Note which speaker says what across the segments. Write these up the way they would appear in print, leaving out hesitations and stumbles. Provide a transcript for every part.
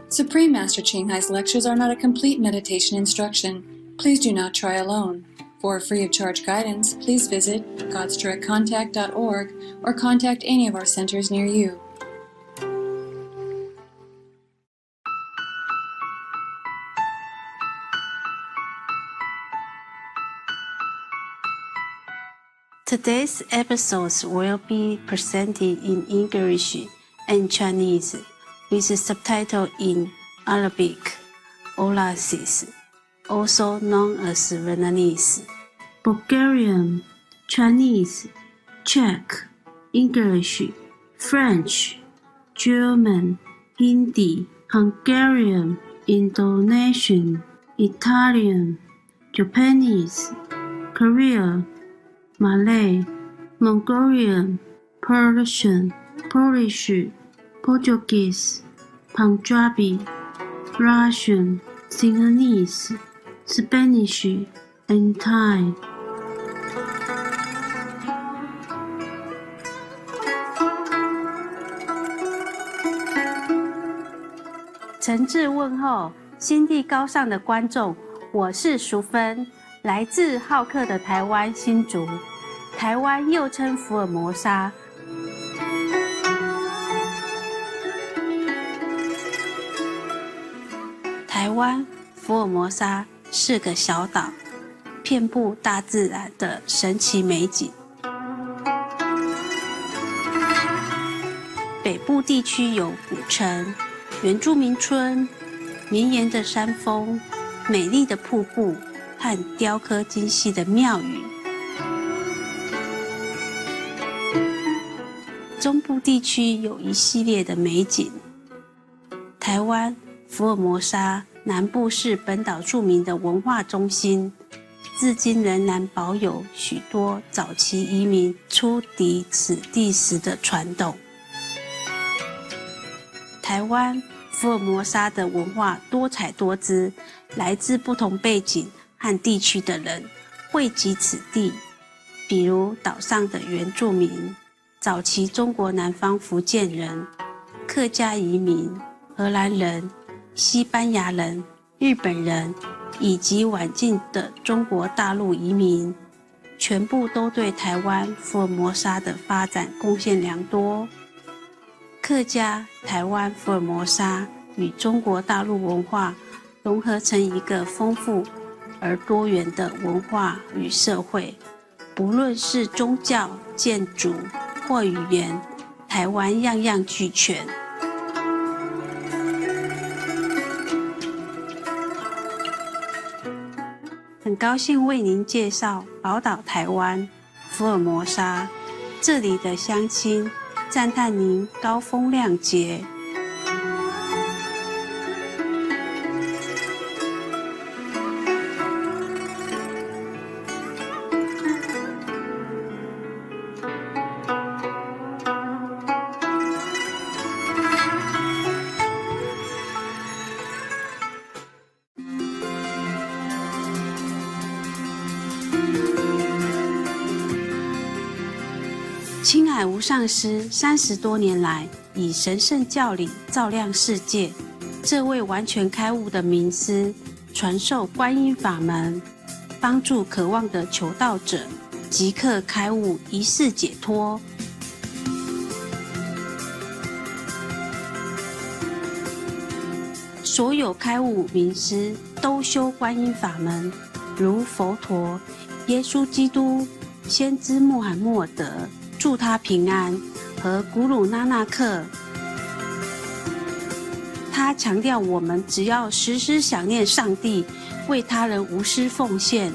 Speaker 1: Supreme Master Ching Hai's lectures are not a complete meditation instruction. Please do not try alone. For free of charge guidance, please visit godsdirectcontact.org or contact any of our centers near you.
Speaker 2: Today's episodes will be presented in English and Chinese with a subtitle in Arabic, Olasis, also known as Vietnamese, Bulgarian, Chinese, Czech, English, French, German, Hindi, Hungarian, Indonesian, Italian, Japanese, Korean, Malay, Mongolian, Persian, Polish, Portuguese, Punjabi, Russian, Sinhalese, Spanish, and Thai. 诚挚问候，心地高尚的观众，我是淑芬。来自好客的台湾新竹，台湾又称福尔摩沙。台湾福尔摩沙是个小岛，遍布大自然的神奇美景。北部地区有古城、原住民村、绵延的山峰、美丽的瀑布和雕刻精细的庙宇。中部地区有一系列的美景。台湾福尔摩沙南部是本岛著名的文化中心，至今仍然保有许多早期移民出抵此地时的传统。台湾福尔摩沙的文化多彩多姿，来自不同背景和地区的人汇集此地，比如岛上的原住民、早期中国南方福建人、客家移民、荷兰人、西班牙人、日本人，以及晚近的中国大陆移民，全部都对台湾福尔摩沙的发展贡献良多。客家台湾福尔摩沙与中国大陆文化融合成一个丰富而多元的文化与社会，不论是宗教、建筑或语言，台湾样样俱全。很高兴为您介绍宝岛台湾福尔摩沙，这里的乡亲赞叹您高风亮节。青海无上师30多年来以神圣教理照亮世界，这位完全开悟的名师传授观音法门，帮助渴望的求道者即刻开悟，一世解脱。所有开悟名师都修观音法门，如佛陀、耶稣基督、先知穆罕默德祝他平安和古鲁那纳克。他强调，我们只要时时想念上帝，为他人无私奉献，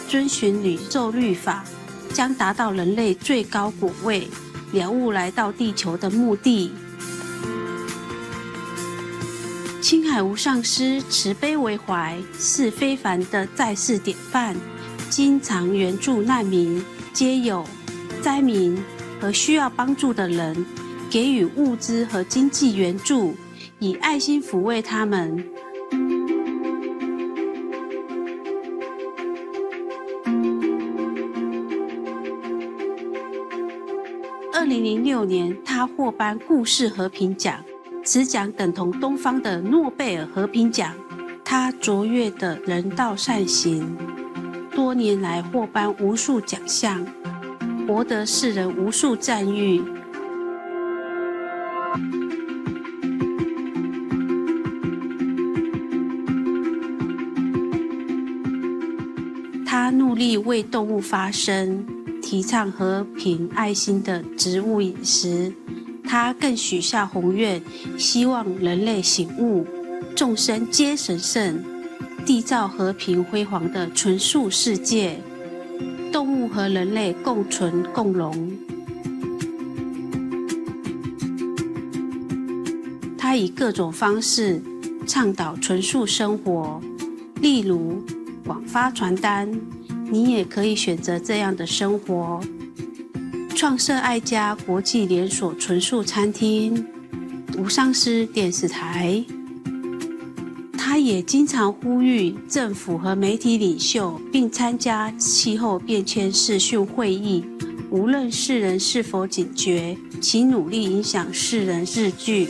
Speaker 2: 遵循宇宙律法，将达到人类最高果位，了悟来到地球的目的。青海无上师慈悲为怀，是非凡的在世典范，经常援助难民，皆有灾民和需要帮助的人，给予物资和经济援助，以爱心抚慰他们。2006年，他获颁故事和平奖，此奖等同东方的诺贝尔和平奖。他卓越的人道善行，多年来获颁无数奖项，博得世人无数赞誉。他努力为动物发声，提倡和平爱心的植物饮食。他更许下宏愿，希望人类醒悟，众生皆神圣，缔造和平辉煌的纯素世界，动物和人类共存共荣。他以各种方式倡导纯素生活，例如广发传单，你也可以选择这样的生活。创设爱家国际连锁纯素餐厅，无上师电视台。他也经常呼吁政府和媒体领袖，并参加气候变迁视讯会议。无论世人是否警觉，其努力影响世人日俱，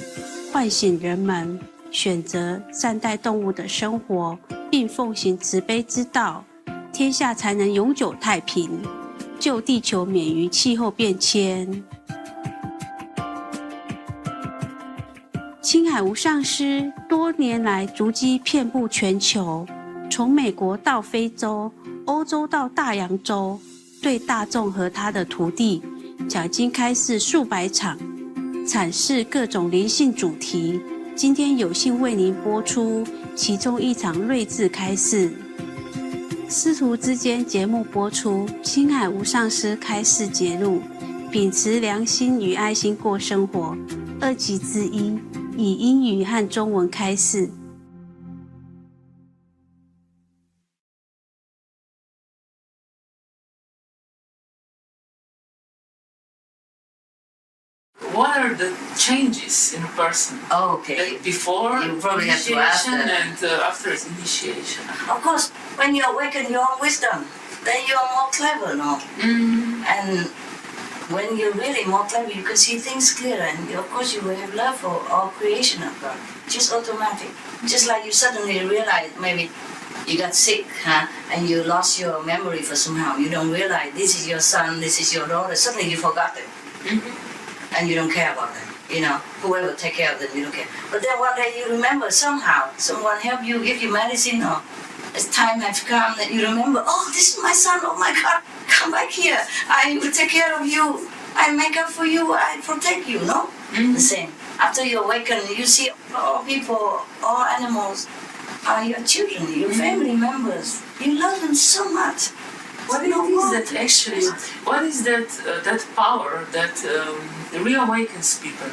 Speaker 2: 唤醒人们选择善待动物的生活，并奉行慈悲之道，天下才能永久太平，救地球免于气候变迁。青海无上师多年来足迹遍布全球，从美国到非洲、欧洲到大洋洲，对大众和他的徒弟讲经开示数百场，阐释各种灵性主题。今天有幸为您播出其中一场睿智开示。师徒之间节目播出，青海无上师开示节录，秉持良心与爱心过生活，2集之一，以英语和中文开示。
Speaker 3: What are the changes in a person?
Speaker 4: Okay.
Speaker 3: Before
Speaker 4: You probably have to ask
Speaker 3: initiation
Speaker 4: that.
Speaker 3: and after initiation.
Speaker 4: Of course, when you awaken your own wisdom, then you are more clever, no? And when you're really more clever, you can see things clearer, and of course you will have love for all creation of God. Just automatic. Just like you suddenly realize maybe you got sick, and you lost your memory for somehow. You don't realize this is your son, this is your daughter. Suddenly you forgot them. And you don't care about them. You know, whoever take care of them, you don't care. But then one day you remember somehow, someone help you, give you medicine, or as time has come that you remember, oh, this is my son, oh my God, come back here. I will take care of you. I make up for you, I protect you, no? The same. After you awaken, you see all people, all animals are your children, your family members. You love them so much.
Speaker 3: What is that actually? What is that that power that reawakens people?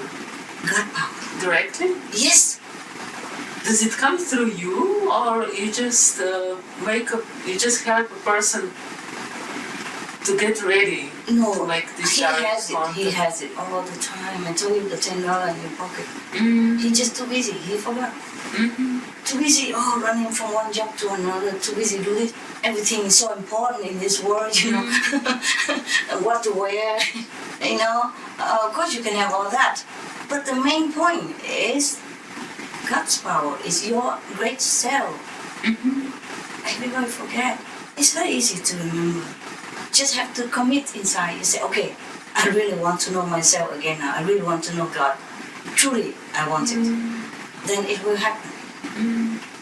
Speaker 4: God power.
Speaker 3: Directly?
Speaker 4: Yes.
Speaker 3: Does it come through you, or you just you just help a person to get ready
Speaker 4: No,
Speaker 3: to make this
Speaker 4: he
Speaker 3: direct
Speaker 4: has it.
Speaker 3: contact?
Speaker 4: He has it all the time. I told you the $10 in your pocket. He's just too busy. He forgot. Too busy, running from one job to another. Too busy doing this. Everything is so important in this world, you know. What to wear, you know. Of course, you can have all that, but the main point is God's power is your great self. Everybody forget. It's very easy to remember. Just have to commit inside. You say, okay, I really want to know myself again now. I really want to know God. Truly, I want it. Then it will happen.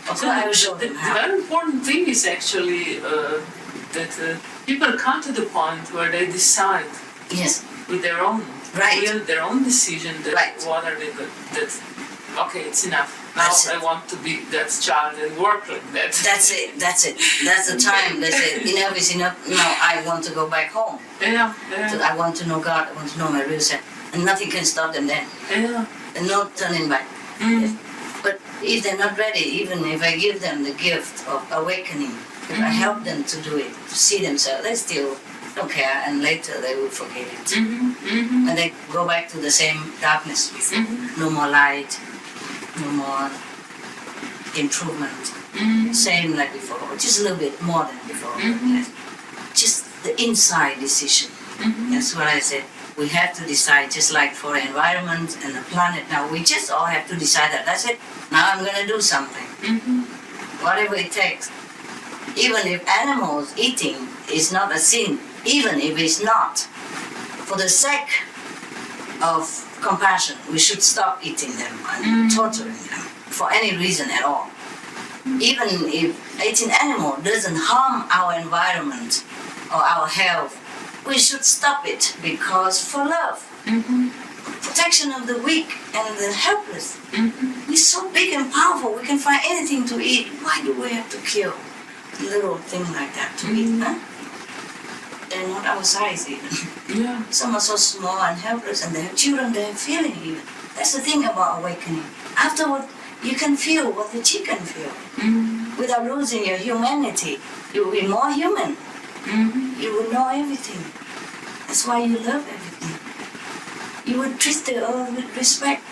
Speaker 4: Of course, I will show
Speaker 3: the
Speaker 4: them how.
Speaker 3: very important thing is actually that people come to the point where they decide
Speaker 4: Yes,
Speaker 3: with their own
Speaker 4: Right.
Speaker 3: will, their own decision that
Speaker 4: Right.
Speaker 3: what are they good, that okay, it's enough. Now
Speaker 4: That's it.
Speaker 3: I want to be that child and work like that.
Speaker 4: that's it. That's it. That's the time. They say, enough is enough. No, I want to go back home.
Speaker 3: Yeah,
Speaker 4: So
Speaker 3: yeah,
Speaker 4: I want to know God. I want to know my real self. And nothing can stop them then.
Speaker 3: yeah.
Speaker 4: And no turning back. But if they're not ready, even if I give them the gift of awakening, if I help them to do it, to see themselves, they still don't care, and later they will forget it. And they go back to the same darkness before. No more light, no more improvement. Same like before, but just a little bit more than before. Just the inside decision. That's what I said. We have to decide, just like for the environment and the planet. Now we just all have to decide that. That's it. Now I'm going to do something. Whatever it takes. Even if animals eating is not a sin, even if it's not, for the sake of compassion, we should stop eating them and torturing them for any reason at all. Even if eating animal doesn't harm our environment or our health, we should stop it because for love. Protection of the weak and the helpless. We're so big and powerful, we can find anything to eat. Why do we have to kill little thing like that to eat? Huh? They're not our size even.
Speaker 3: Yeah.
Speaker 4: Some are so small and helpless, and they have children, they have feeling even. That's the thing about awakening. Afterward, you can feel what the chicken feel. Without losing your humanity. You will be more human. You will know everything. That's why you love everything. You will treat the earth with respect.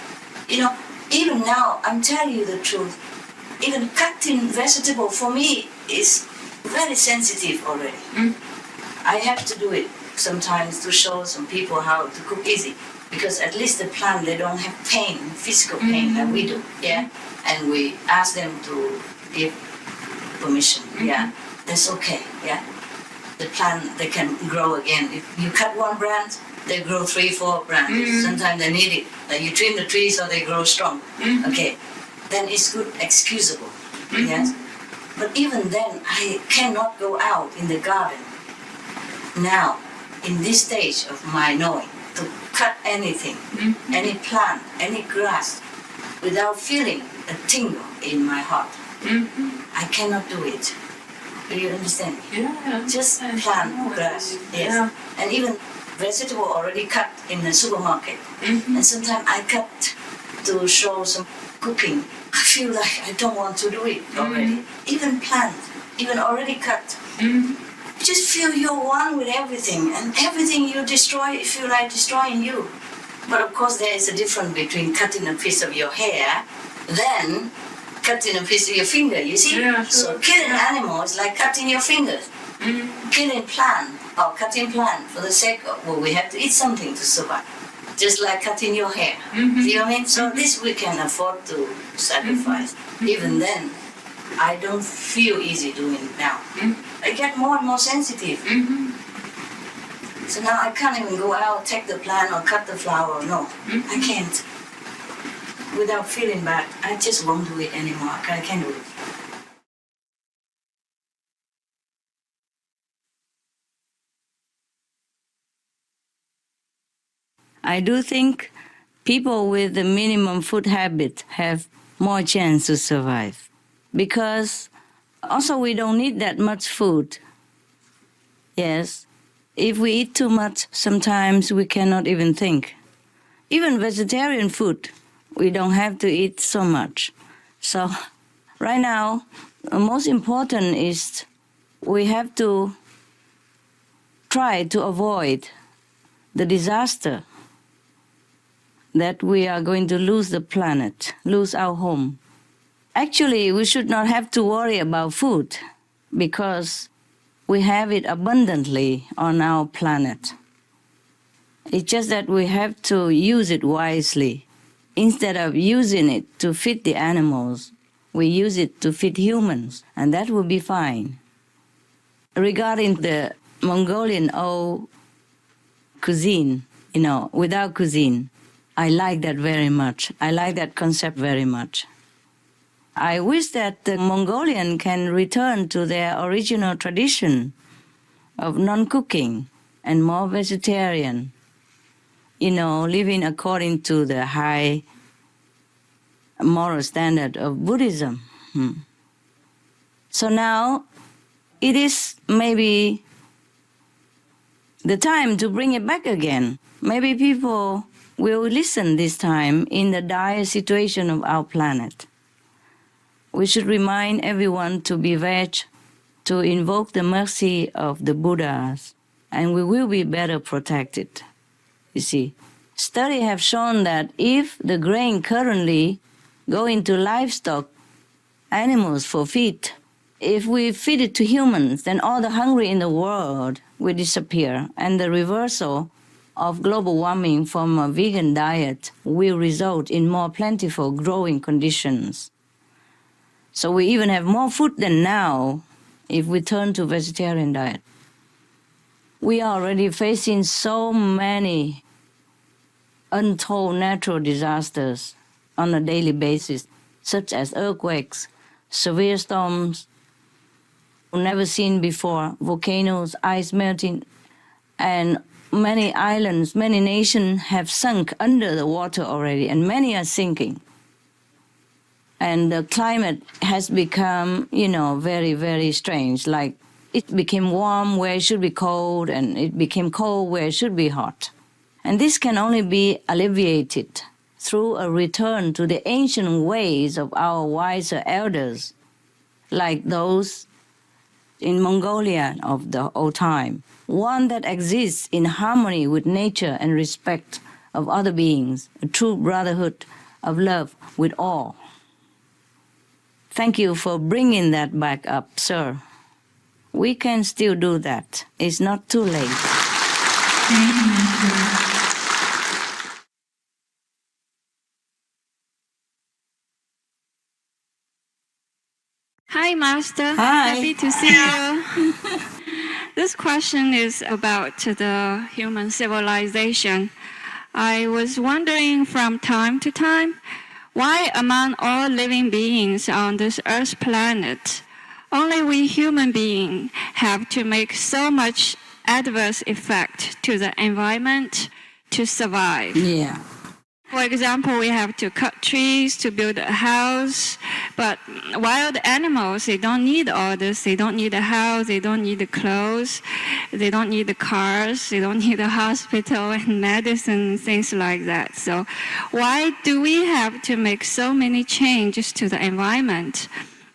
Speaker 4: You know, even now, I'm telling you the truth. Even cutting vegetable for me is very sensitive already. I have to do it sometimes to show some people how to cook easy. Because at least the plant, they don't have pain, physical pain like we do. Yeah? And we ask them to give permission. Yeah? That's okay. Yeah? The plant, they can grow again. If you cut one branch, they grow 3, 4 branches. Sometimes they need it. Like you trim the tree so they grow strong. Okay, then it's good, excusable. Yes, but even then, I cannot go out in the garden now, in this stage of my knowing, to cut anything, any plant, any grass, without feeling a tingle in my heart. I cannot do it. Do you understand?
Speaker 3: Yeah.
Speaker 4: Just plant grass, yes.
Speaker 3: Yeah.
Speaker 4: And even vegetable already cut in the supermarket. And sometimes I cut to show some cooking. I feel like I don't want to do it already. Even plant, even already cut. You just feel you're one with everything, and everything you destroy, you feel like destroying you. But of course there is a difference between cutting a piece of your hair, then cutting a piece of your finger, you see?
Speaker 3: Yeah, sure.
Speaker 4: So killing animals is like cutting your fingers. Killing plant or cutting plant for the sake of, well, we have to eat something to survive. Just like cutting your hair. See what I mean? So this we can afford to sacrifice. Even then, I don't feel easy doing it now. I get more and more sensitive. So now I can't even go out, take the plant or cut the flower. No, I can't. Without feeling bad, I just won't do it anymore. I can't do it. I do think people with the minimum food habit have more chance to survive. Because also we don't need that much food. Yes. If we eat too much, sometimes we cannot even think. Even vegetarian food, we don't have to eat so much. So right now, the most important is we have to try to avoid the disaster that we are going to lose the planet, lose our home. Actually, we should not have to worry about food because we have it abundantly on our planet. It's just that we have to use it wisely. Instead of using it to feed the animals, we use it to feed humans, and that will be fine. Regarding the Mongolian old cuisine, without cuisine, I like that very much. I like that concept very much. I wish that the Mongolian can return to their original tradition of non-cooking and more vegetarian, living according to the high moral standard of Buddhism. So now it is maybe the time to bring it back again. Maybe people will listen this time in the dire situation of our planet. We should remind everyone to be veg, to invoke the mercy of the Buddhas, and we will be better protected. You see, studies have shown that if the grain currently go into livestock, animals for feed, if we feed it to humans, then all the hungry in the world will disappear, and the reversal of global warming from a vegan diet will result in more plentiful growing conditions. So we even have more food than now if we turn to vegetarian diet. We are already facing so many untold natural disasters on a daily basis, such as earthquakes, severe storms, never seen before, volcanoes, ice melting, and many islands, many nations have sunk under the water already, and many are sinking. And the climate has become, very, very strange. Like it became warm where it should be cold, and it became cold where it should be hot. And this can only be alleviated through a return to the ancient ways of our wiser elders, like those in Mongolia of the old time, one that exists in harmony with nature and respect of other beings, a true brotherhood of love with all. Thank you for bringing that back up, sir. We can still do that. It's not too late.
Speaker 5: Hi, Master.
Speaker 4: Hi.
Speaker 5: Happy to see you. This question is about the human civilization. I was wondering from time to time, why among all living beings on this Earth planet, only we human beings have to make so much adverse effect to the environment to survive?
Speaker 4: Yeah.
Speaker 5: For example, we have to cut trees to build a house, but wild animals, they don't need all this. They don't need a house, they don't need the clothes, they don't need the cars, they don't need a hospital and medicine, things like that. So why do we have to make so many changes to the environment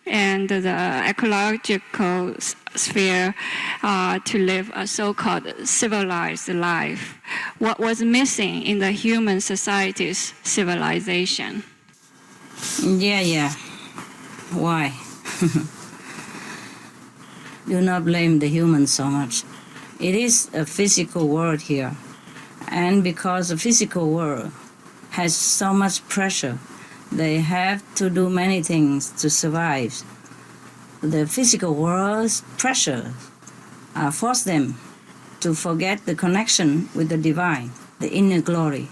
Speaker 5: and the ecological sphere to live a so-called civilized life? What was missing in the human society's civilization?
Speaker 4: Yeah. Why? Do not blame the humans so much. It is a physical world here. And because the physical world has so much pressure, they have to do many things to survive. The physical world's pressure force them to forget the connection with the divine, the inner glory.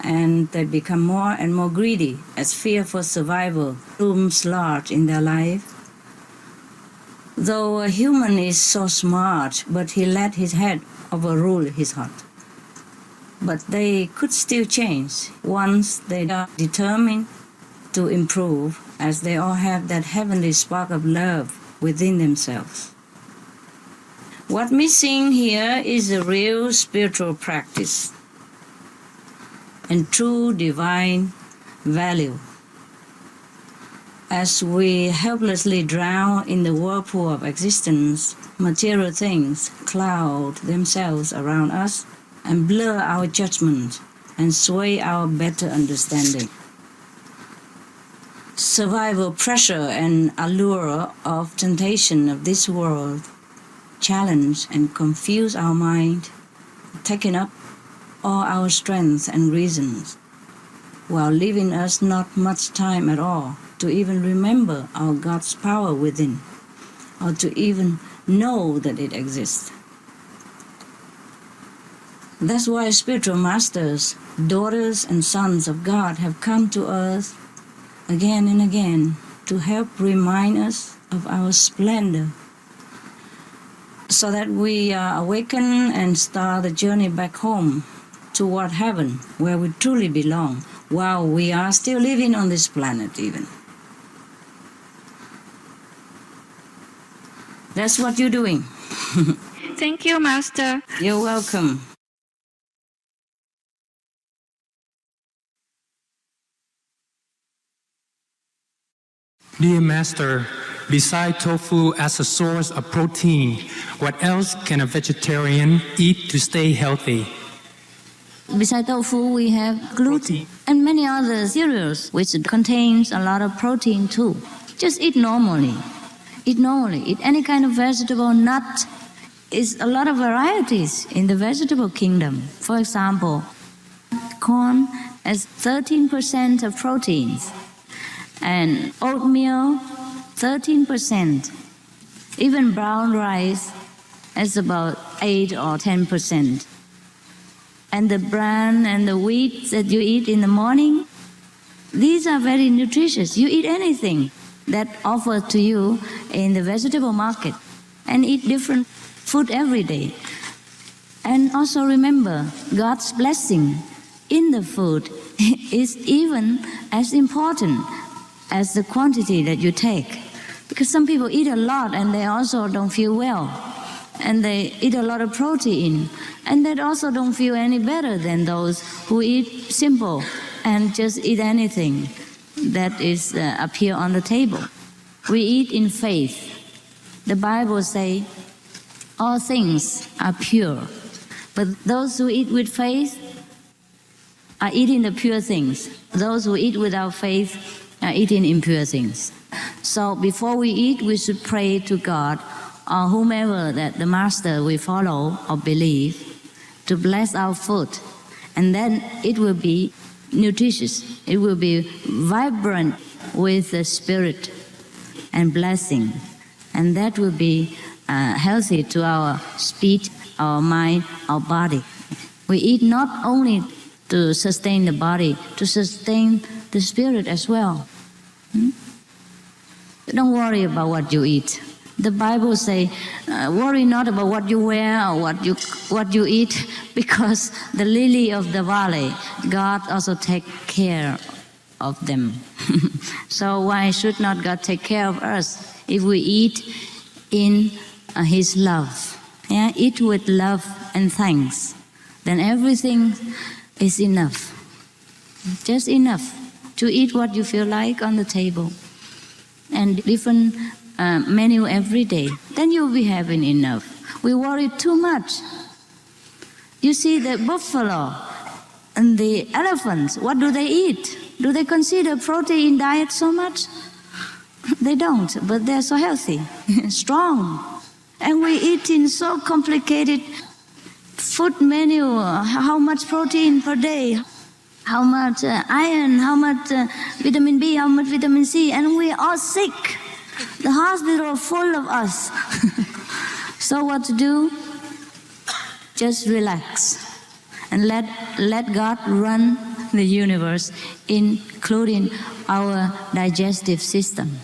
Speaker 4: And they become more and more greedy as fear for survival looms large in their life. Though a human is so smart, but he let his head overrule his heart. But they could still change once they are determined to improve, as they all have that heavenly spark of love within themselves. What's missing here is a real spiritual practice and true divine value. As we helplessly drown in the whirlpool of existence, material things cloud themselves around us and blur our judgment and sway our better understanding. Survival pressure and allure of temptation of this world challenge and confuse our mind, taking up all our strength and reasons, while leaving us not much time at all to even remember our God's power within, or to even know that it exists. That's why spiritual masters, daughters and sons of God have come to us again and again to help remind us of our splendor, so that we awaken and start the journey back home toward heaven, where we truly belong, while we are still living on this planet even. That's what you're doing.
Speaker 5: Thank you, Master.
Speaker 4: You're welcome.
Speaker 6: Dear Master, besides tofu as a source of protein, what else can a vegetarian eat to stay healthy?
Speaker 4: Besides tofu, we have gluten and many other cereals which contains a lot of protein too. Just eat normally. Eat normally. Eat any kind of vegetable, nut, is a lot of varieties in the vegetable kingdom. For example, corn has 13% of proteins, and oatmeal 13%. Even brown rice has about 8 or 10%. And the bran and the wheat that you eat in the morning, these are very nutritious. You eat anything that offered to you in the vegetable market and eat different food every day. And also remember, God's blessing in the food is even as important as the quantity that you take. Because some people eat a lot and they also don't feel well. And they eat a lot of protein, and they also don't feel any better than those who eat simple and just eat anything that is up here on the table. We eat in faith. The Bible says all things are pure, but those who eat with faith are eating the pure things. Those who eat without faith are eating impure things. So before we eat, we should pray to God or whomever that the Master we follow or believe to bless our food. And then it will be nutritious. It will be vibrant with the spirit and blessing. And that will be healthy to our speech, our mind, our body. We eat not only to sustain the body, to sustain the spirit as well. Don't worry about what you eat. The Bible says, worry not about what you wear or what you eat, because the lily of the valley, God also take care of them. So why should not God take care of us if we eat in His love? Yeah, eat with love and thanks. Then everything is enough. Just enough to eat what you feel like on the table. And different menu every day, then you'll be having enough. We worry too much. You see the buffalo and the elephants, what do they eat? Do they consider protein diet so much? They don't, but they're so healthy, strong. And we eat in so complicated food menu, how much protein per day, how much iron, how much vitamin B, how much vitamin C, and we are sick. The hospital is full of us. So what to do? Just relax and let God run the universe, including our digestive system.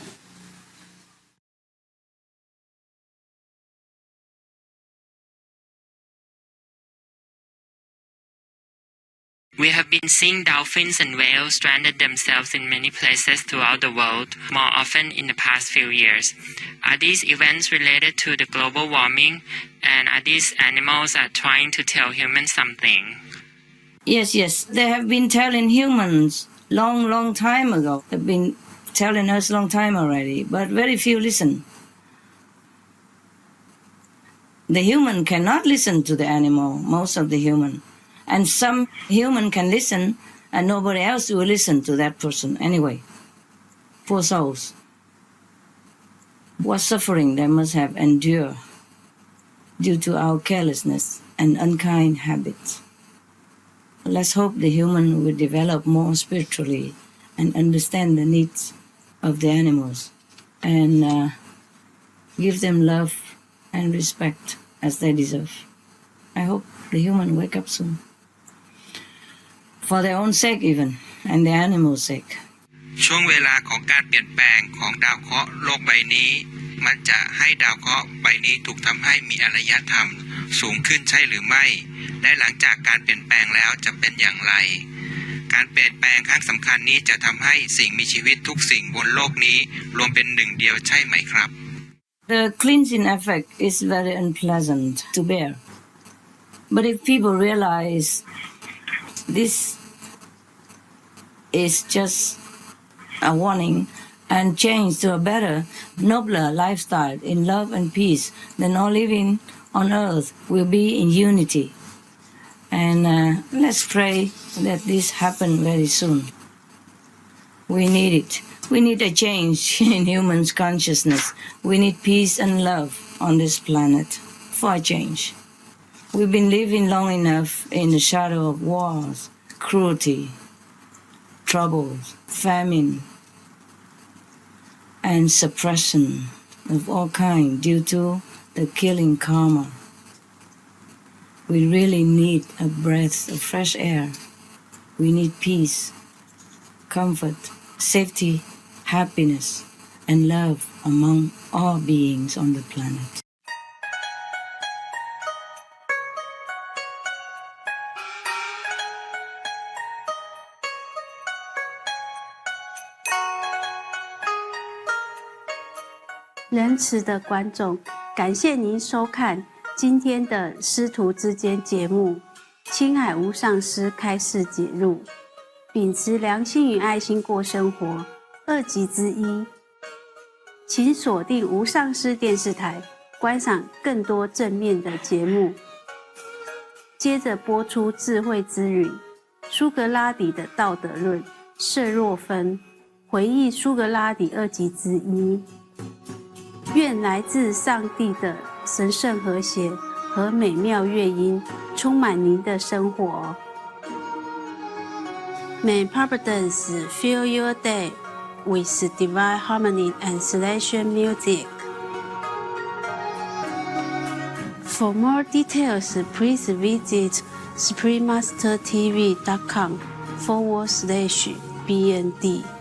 Speaker 7: We have been seeing dolphins and whales stranded themselves in many places throughout the world, more often in the past few years. Are these events related to the global warming, and are these animals trying to tell humans something?
Speaker 4: Yes. They have been telling humans long time ago. They've been telling us long time already, but very few listen. The human cannot listen to the animal, most of the human. And some human can listen, and nobody else will listen to that person anyway. Poor souls. What suffering they must have endured due to our carelessness and unkind habits. Let's hope the human will develop more spiritually and understand the needs of the animals and give them love and respect as they deserve. I hope the human wake up soon. For their own sake even, and the animals' sake.
Speaker 8: ช่วงเวลาของการเปลี่ยนแปลงของดาวเคราะห์โลกใบนี้มันจะให้ดาวเคราะห์ใบนี้ถูกทำให้มีอารยธรรมสูงขึ้นใช่หรือไม่และหลังจากการเปลี่ยนแปลงแล้วจะเป็นอย่างไรการเปลี่ยนแปลงครั้งสำคัญนี้จะทำให้สิ่งมีชีวิตทุกสิ่งบนโลกนี้รวมเป็นหนึ่งเดียวใช่ไหมครับ
Speaker 4: The cleansing effect is very unpleasant to bear. But if people realize this is just a warning and change to a better, nobler lifestyle in love and peace, then all living on earth will be in unity. And let's pray that this happen very soon. We need it. We need a change in humans' consciousness. We need peace and love on this planet for a change. We've been living long enough in the shadow of wars, cruelty, troubles, famine, and suppression of all kinds due to the killing karma. We really need a breath of fresh air. We need peace, comfort, safety, happiness, and love among all beings on the planet.
Speaker 2: 仁慈的观众，感谢您收看今天的师徒之间节目《青海无上师开示解入》，秉持良心与爱心过生活2集之一，请锁定无上师电视台，观赏更多正面的节目。接着播出智慧之语，苏格拉底的道德论，色若芬，回忆苏格拉底2集之一。愿来自上帝的神圣和谐和美妙乐音充满您的生活。May Providence fill your day with divine harmony and celestial music. For more details, please visit suprememastertv.com/BND.